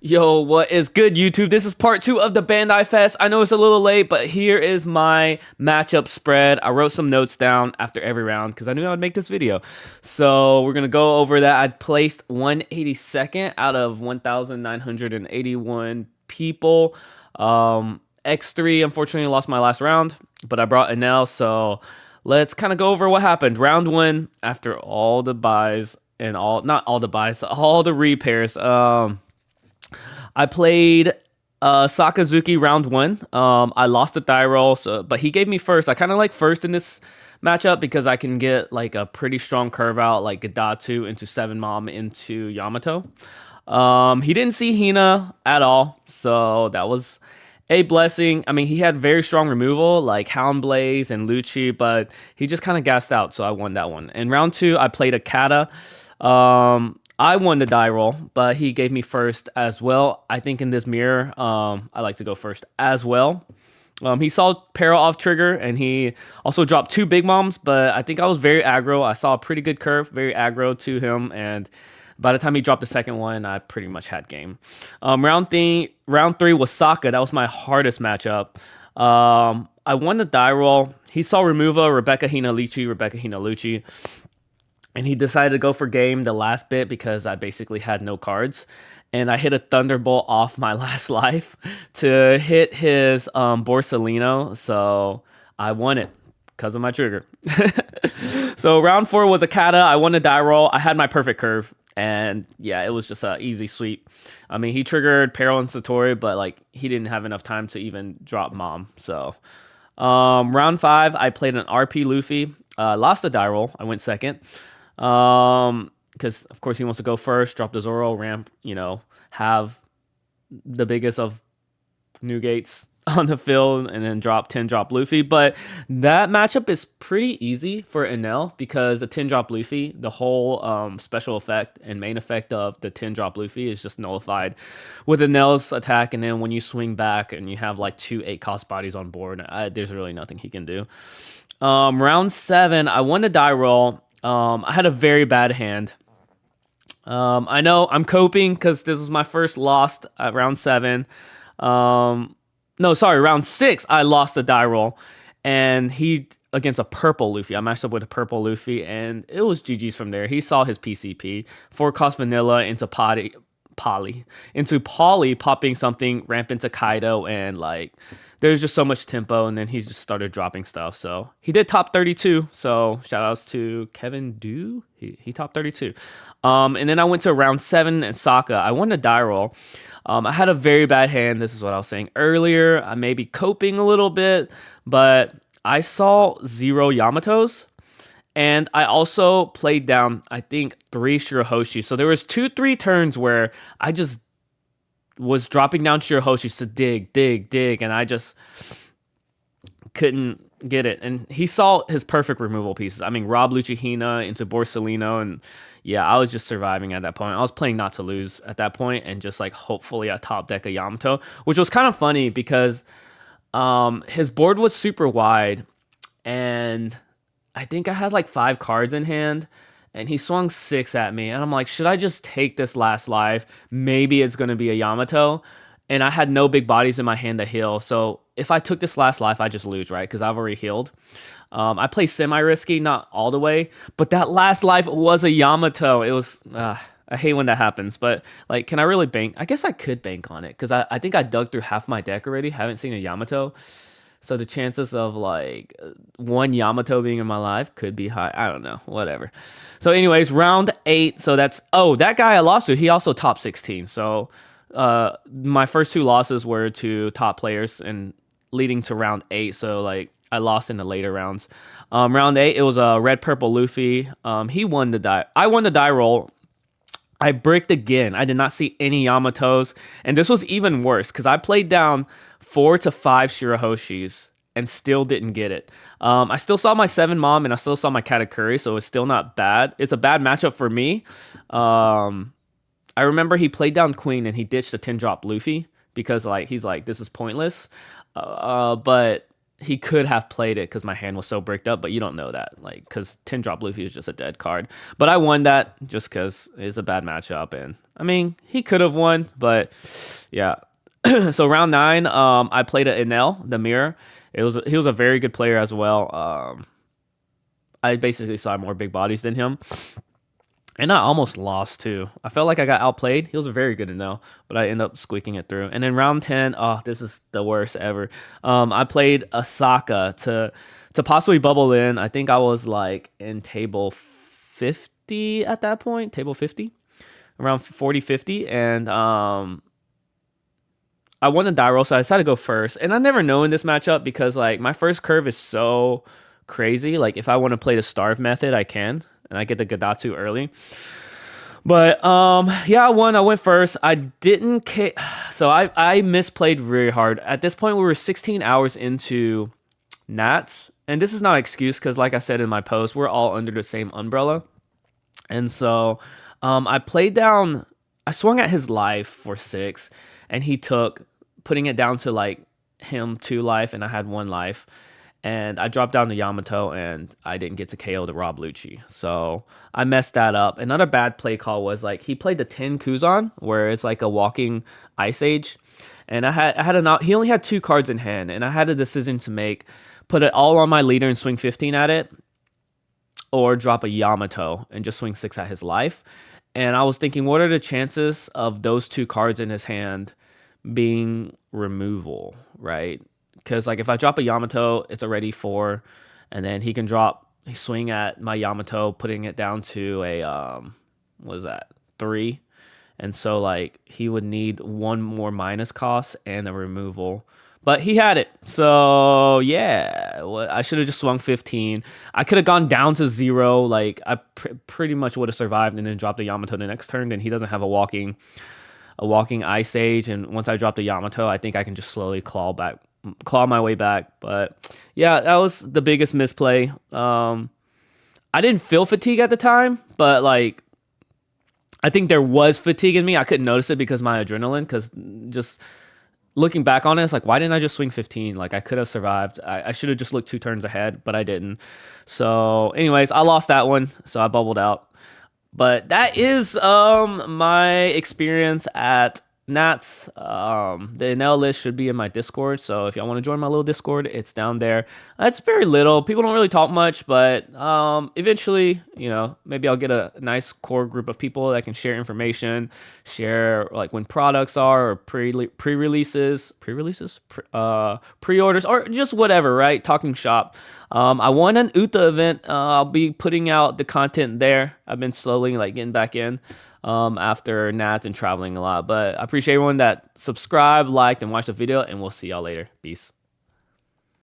Yo, what is good, YouTube? This is part 2 of the Bandai Fest. I know it's a little late, but here is my matchup spread. I wrote some notes down after every round because I knew I would make this video. So we're going to go over that. I placed 182nd out of 1,981 people. X3, unfortunately, lost my last round, but I brought Anel, so let's kind of go over what happened. Round 1, after all the buys and not all the buys, all the repairs. I played Sakazuki round 1. I lost the die roll, but he gave me first. I kind of like first in this matchup because I can get like a pretty strong curve out, like Gadatsu into 7 Mom into Yamato. He didn't see Hina at all, so that was a blessing. I mean, he had very strong removal like Hound Blaze and Lucci, but he just kind of gassed out, so I won that one. In round 2, I played a Kata. I won the die roll, but he gave me first as well. I think in this mirror, I like to go first as well. He saw Peril off trigger, and he also dropped 2 Big Moms, but I think I was very aggro. I saw a pretty good curve, very aggro to him, and by the time he dropped the second one, I pretty much had game. Round 3 was Sokka. That was my hardest matchup. I won the die roll. He saw Removal, Rebecca Hina Lichi, Rebecca Hina Lucci. And he decided to go for game the last bit because I basically had no cards. And I hit a Thunderbolt off my last life to hit his Borsalino. So I won it because of my trigger. So round 4 was a Kata. I won the die roll. I had my perfect curve. And yeah, it was just an easy sweep. I mean, he triggered Peril and Satori, but like he didn't have enough time to even drop Mom. So round 5, I played an RP Luffy. Lost the die roll. I went second. Because of course he wants to go first, drop the Zoro ramp, have the biggest of new gates on the field, and then drop 10 drop Luffy. But that matchup is pretty easy for Enel because the 10 drop Luffy, the whole special effect and main effect of the 10 drop Luffy is just nullified with Enel's attack. And then when you swing back and you have like 2 8-cost bodies on board, there's really nothing he can do. Round 7, I won the die roll. I had a very bad hand. I know I'm coping because this was my first loss at round 7. Round 6, I lost the die roll. And he, against a purple Luffy. I matched up with a purple Luffy, and it was GG's from there. He saw his PCP. 4-cost vanilla into Polly, popping something, ramp into Kaido, and like there's just so much tempo, and then he just started dropping stuff. So he did top 32. So shout outs to Kevin Do. He top 32. And then I went to round 7 and Sokka. I won the die roll. I had a very bad hand. This is what I was saying earlier. I may be coping a little bit, but I saw 0 Yamatos. And I also played down, I think, 3 Shirahoshi. So there was 2-3 turns where I just was dropping down Shirahoshis to dig, and I just couldn't get it. And he saw his perfect removal pieces. I mean, Rob Lucci Hina into Borsalino, and yeah, I was just surviving at that point. I was playing not to lose at that point, and just like hopefully a top deck of Yamato, which was kind of funny because his board was super wide, and I think I had like 5 cards in hand, and he swung 6 at me, and I'm like, should I just take this last life? Maybe it's going to be a Yamato, and I had no big bodies in my hand to heal, so if I took this last life, I just lose, right? Because I've already healed. I play semi-risky, not all the way, but that last life was a Yamato. It was, I hate when that happens, but like, can I really bank? I guess I could bank on it, because I think I dug through half my deck already, haven't seen a Yamato. So the chances of like 1 Yamato being in my life could be high. I don't know, whatever. So anyways, round 8. So that's, that guy I lost to, he also top 16. So my first 2 losses were to top players and leading to round 8. So like I lost in the later rounds. Round 8, it was a red purple Luffy. He won the die. I won the die roll. I bricked again. I did not see any Yamatos. And this was even worse because I played down 4 to 5 Shirahoshis and still didn't get it. I still saw my 7 Mom, and I still saw my Katakuri, so it's still not bad. It's a bad matchup for me. I remember he played down Queen, and he ditched a 10-drop Luffy because like he's like, this is pointless. But he could have played it because my hand was so bricked up, but you don't know that, like, because 10 drop Luffy is just a dead card. But I won that just because it's a bad matchup, and I mean he could have won, but yeah. So round 9, I played an Enel, the mirror. He was a very good player as well. I basically saw more big bodies than him. And I almost lost too. I felt like I got outplayed. He was a very good Enel, but I ended up squeaking it through. And then round 10, oh, this is the worst ever. I played Asaka to possibly bubble in. I think I was like in table 50 at that point, table 50, around 40, 50. And I won the die roll, so I decided to go first. And I never know in this matchup because like my first curve is so crazy. Like if I want to play the starve method, I can, and I get the Gadatsu early. But yeah, I won. I went first. I didn't so I misplayed really hard. At this point, we were 16 hours into Nats, and this is not an excuse because, like I said in my post, we're all under the same umbrella. And so I played down. I swung at his life for 6, and he took, putting it down to like him 2 life, and I had 1 life. And I dropped down to Yamato, and I didn't get to KO the Rob Lucci. So I messed that up. Another bad play call was like he played the 10 Kuzan, where it's like a walking Ice Age. And he only had 2 cards in hand, and I had a decision to make: put it all on my leader and swing 15 at it, or drop a Yamato and just swing 6 at his life. And I was thinking, what are the chances of those 2 cards in his hand being removal, right? Because like if I drop a Yamato, it's already 4, and then he swing at my Yamato, putting it down to a what is that, 3, and so like he would need 1 more minus cost and a removal, but he had it. So yeah, I should have just swung 15. I could have gone down to 0. Like I pretty much would have survived, and then dropped a Yamato the next turn. Then he doesn't have a walking Ice Age, and once I drop the Yamato, I think I can just slowly claw my way back. But yeah, that was the biggest misplay. I didn't feel fatigue at the time, but like I think there was fatigue in me. I couldn't notice it because my adrenaline, because just looking back on it, it's like, why didn't I just swing 15? Like I could have survived. I should have just looked 2 turns ahead, but I didn't. So anyways, I lost that one, so I bubbled out. But that is my experience at Nats. The NL list should be in my Discord, so if y'all want to join my little Discord, it's down there. It's very little. People don't really talk much, but eventually, maybe I'll get a nice core group of people that can share information, share like when products are, or pre-releases, pre-orders, or just whatever, right? Talking shop. I won an UTA event. I'll be putting out the content there. I've been slowly like getting back in after Nats and traveling a lot. But I appreciate everyone that subscribed, liked, and watched the video, and we'll see y'all later. Peace.